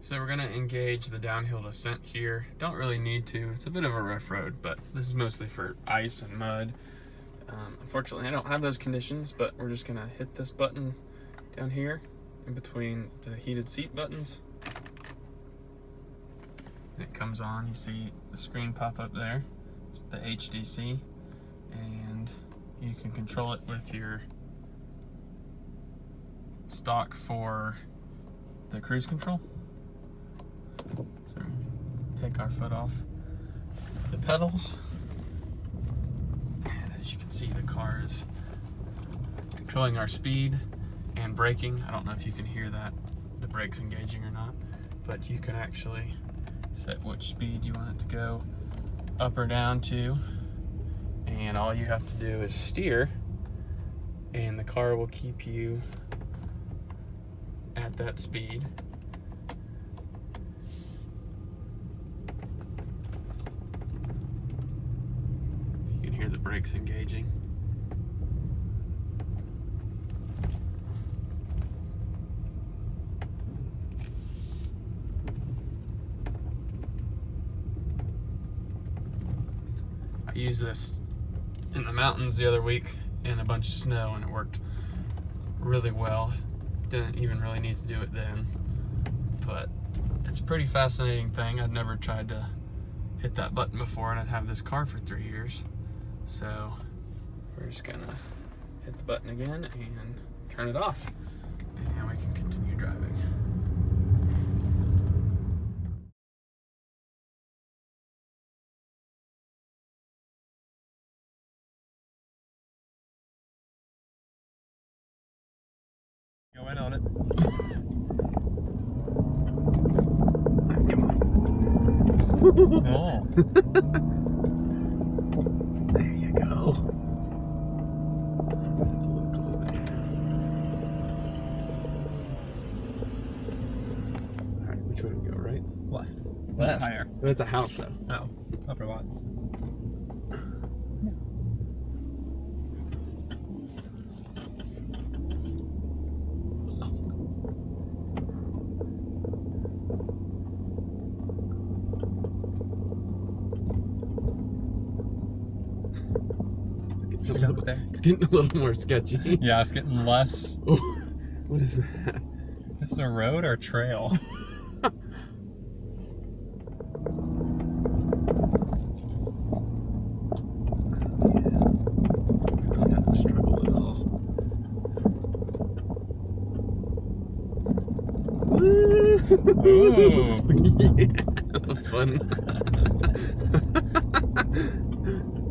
So we're gonna engage the downhill descent here. Don't really need to. It's a bit of a rough road, but this is mostly for ice and mud. Unfortunately, I don't have those conditions, but we're just gonna hit this button down here in between the heated seat buttons. And it comes on. You see the screen pop up there, the HDC, and you can control it with your stock for the cruise control. So take our foot off the pedals, and as you can see, the car is controlling our speed and braking. I don't know if you can hear that, the brakes engaging or not, but you can actually set which speed you want it to go up or down to, and all you have to do is steer, and the car will keep you at that speed. You can hear the brakes engaging. I used this in the mountains the other week in a bunch of snow, and it worked really well. Didn't even really need to do it then, but it's a pretty fascinating thing. I'd never tried to hit that button before, and I'd have this car for 3 years. So we're just gonna hit the button again and turn it off, and we can continue driving. Go in on it. Come on. Oh. There you go. That's a little close. Alright, which way do we go, right? Left. Left. Higher. That's a house though. Oh. Upper lots. It's getting a little more sketchy. Yeah, it's getting less. Oh, what is that? Is this a road or a trail? Really hasn't struggled at all. Ooh. Yeah, that was fun.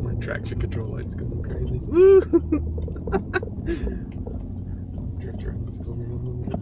My traction control light's going crazy. Woo! Drift around this corner a little bit.